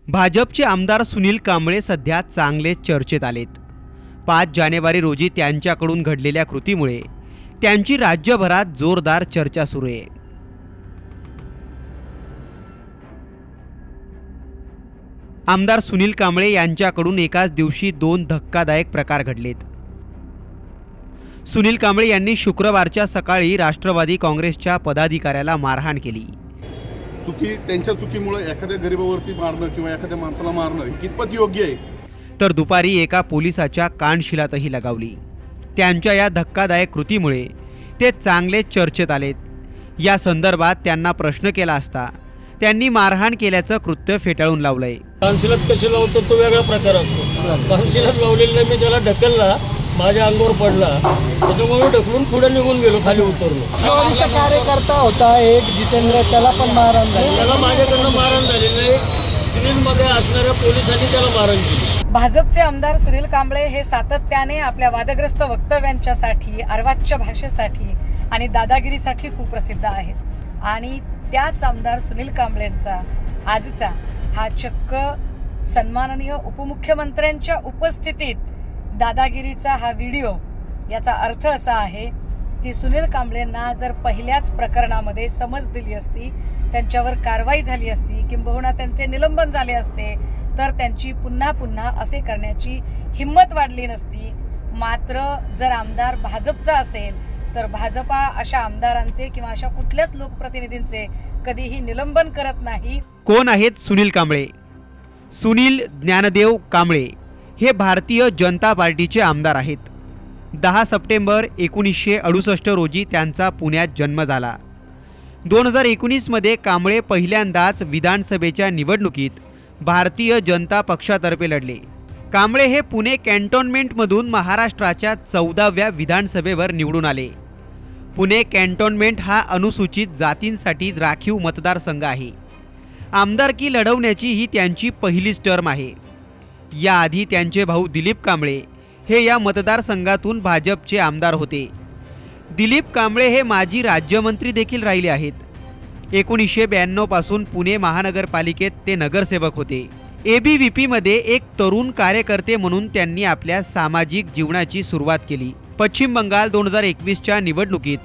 भाजपचे आमदार सुनील कांबळे सध्या चांगले चर्चेत आलेत। 5 जानेवारी रोजी त्यांच्याकडून घडलेल्या कृतीमुळे त्यांची राज्यभरात जोरदार चर्चा सुरू आहे। आमदार सुनील कांबळे यांच्याकडून एकाच दिवशी 2 धक्कादायक प्रकार घडलेत। सुनील कांबळे यांनी शुक्रवारच्या सकाळी राष्ट्रवादी काँग्रेसच्या पदाधिकाऱ्याला मारहाण केली। त्यांच्या चुकीमुळे एखाद्या गरीबावरती मारणं किंवा एखाद्या माणसाला मारणं हे कितपत योग्य आहे? तर दुपारी एका पोलिसाच्या कानशिलातही लगावली। त्यांच्या या धक्कादायक कृतीमुळे ते चांगले चर्चेत आलेत। या संदर्भात त्यांना प्रश्न केला असता त्यांनी मारहाण केल्याचं कृत्य फेटाळून लावलंय। कानशिलात कशी लावतो तो वेगळा प्रकार असतो। कानशिलात लावलेला मी त्याला ढकलला, माझ्या अंगावर पडला, त्याच्यामुळे ढकलून पुढे निघून गेलो, खाली उतरलो। राष्ट्रवादीचा कार्यकर्ता होता एक जितेंद्र, त्याला पण मारहाण झाली। त्याला माझ्याकडनं मारहाण झालेलं आहे। सिव्हिलमध्ये असणाऱ्या पोलिसांनी त्याला मारहाण केली। भाजपचे आमदार सुनील कांबळे हे सातत्याने आपल्या वादग्रस्त वक्तव्यांच्यासाठी, अर्वाच्य भाषेसाठी आणि दादागिरीसाठी खूप प्रसिद्ध आहेत। आणि त्याच आमदार सुनील कांबळेंचा आजचा हा चक्क सन्माननीय उपमुख्यमंत्र्यांच्या उपस्थितीत दादागिरीचा हा व्हिडिओ, याचा अर्थ असा आहे की सुनील कांबळेंना जर पहिल्याच प्रकरणामध्ये समज दिली असती, त्यांच्यावर कारवाई झाली असती, किंबहुना त्यांचे निलंबन झाले असते, तर त्यांची पुन्हा पुन्हा असे करण्याची हिंमत वाढली नसती। मात्र जर आमदार भाजपचा असेल तर भाजपा अशा आमदारांचे किंवा अशा कुठल्याच लोकप्रतिनिधींचे कधीही निलंबन करत नाही। कोण आहेत सुनील कांबळे? सुनील ज्ञानदेव कांबळे हे भारतीय जनता पार्टीचे आमदार आहेत। 10 सप्टेंबर 1968 रोजी त्यांचा पुण्यात जन्म झाला। 2019 मध्ये कांबळे पहिल्यांदाच विधानसभेच्या निवडणुकीत भारतीय जनता पक्षातर्फे लढले। कांबळे हे पुणे कॅन्टोन्मेंटमधून महाराष्ट्राच्या 14व्या विधानसभेवर निवडून आले। पुणे कॅन्टोन्मेंट हा अनुसूचित जातींसाठी राखीव मतदारसंघ आहे। आमदारकी लढवण्याची ही त्यांची पहिलीच टर्म आहे। याआधी त्यांचे भाऊ दिलीप कांबळे हे या मतदारसंघातून भाजपचे आमदार होते। दिलीप कांबळे हे माजी राज्यमंत्री देखील राहिले आहेत। 1992 पासून पुणे महानगरपालिकेत ते नगरसेवक होते। ABVP मध्ये एक तरुण कार्यकर्ते म्हणून त्यांनी आपल्या सामाजिक जीवनाची सुरुवात केली। पश्चिम बंगाल 2021च्या निवडणुकीत,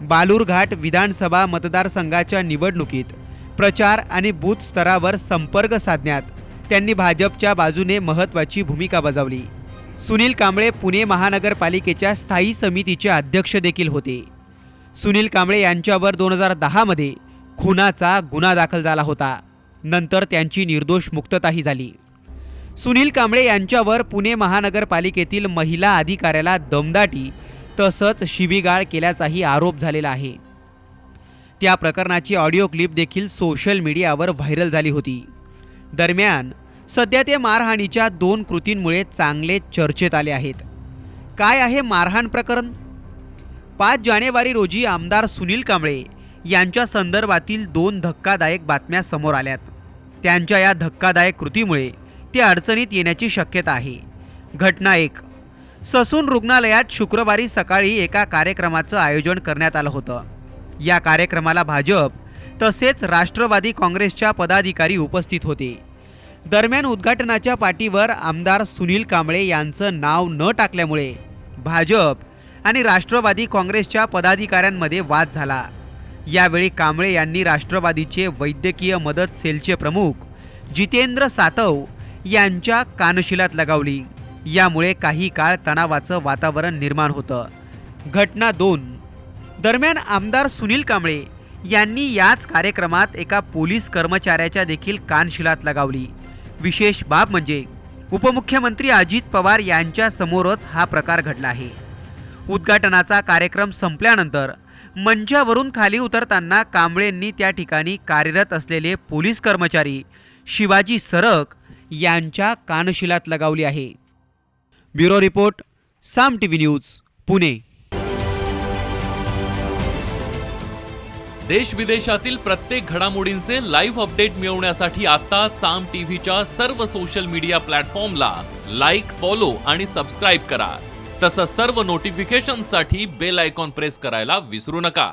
बालूरघाट विधानसभा मतदारसंघाच्या निवडणुकीत प्रचार आणि बूथ स्तरावर संपर्क साधण्यात त्यांनी भाजपच्या बाजूने महत्त्वाची भूमिका बजावली। सुनील कांबळे पुणे महानगरपालिकेच्या स्थायी समितीचे अध्यक्ष देखील होते। सुनील कांबळे यांच्यावर 2010 मध्ये खुनाचा गुन्हा दाखल झाला होता। नंतर त्यांची निर्दोष मुक्तताही झाली। सुनील कांबळे यांच्यावर पुणे महानगरपालिकेतील महिला अधिकाऱ्याला दमदाटी तसंच शिवीगाळ केल्याचाही आरोप झालेला आहे। त्या प्रकरणाची ऑडिओ क्लिप देखील सोशल मीडियावर व्हायरल झाली होती। दरम्यान सध्या ते मारहाणीच्या 2 कृतींमुळे चांगले चर्चेत आले आहेत। काय आहे मारहाण प्रकरण? 5 जानेवारी रोजी आमदार सुनील कांबळे यांच्या संदर्भातील 2 धक्कादायक बातम्या समोर आल्यात। त्यांच्या या धक्कादायक कृतीमुळे ते अडचणीत येण्याची शक्यता आहे। घटना 1, ससून रुग्णालयात शुक्रवारी सकाळी एका कार्यक्रमाचं आयोजन करण्यात आलं होतं। या कार्यक्रमाला भाजप तसेच राष्ट्रवादी काँग्रेसच्या पदाधिकारी उपस्थित होते। दरम्यान उद्घाटनाच्या पाटीवर आमदार सुनील कांबळे यांचं नाव न टाकल्यामुळे भाजप आणि राष्ट्रवादी काँग्रेसच्या पदाधिकाऱ्यांमध्ये वाद झाला। यावेळी कांबळे यांनी राष्ट्रवादीचे वैद्यकीय मदत सेलचे प्रमुख जितेंद्र सातव यांच्या कानशिलात लगावली। यामुळे काही काळ तणावाचं वातावरण निर्माण होतं। घटना 2, दरम्यान आमदार सुनील कांबळे यांनी याच कार्यक्रमात एका पोलीस कर्मचाऱ्याच्या देखील कानशिलात लगावली। विशेष बाब म्हणजे उपमुख्यमंत्री अजित पवार यांच्या समोरच हा प्रकार घडला आहे। उद्घाटनाचा कार्यक्रम संपल्यानंतर मंचावरून खाली उतरताना कांबळेंनी त्या ठिकाणी कार्यरत असलेले पोलीस कर्मचारी शिवाजी सरक यांच्या कानशिलात लगावली आहे। ब्युरो रिपोर्ट, साम टीव्ही न्यूज, पुणे। देश विदेशातील प्रत्येक घडामोडींचे लाईव्ह अपडेट मिळवण्यासाठी आता साम टीव्हीच्या सर्व सोशल मीडिया प्लॅटफॉर्मला लाईक, फॉलो आणि सबस्क्राईब करा। तसंच सर्व नोटिफिकेशनसाठी बेल आयकॉन प्रेस करायला विसरू नका।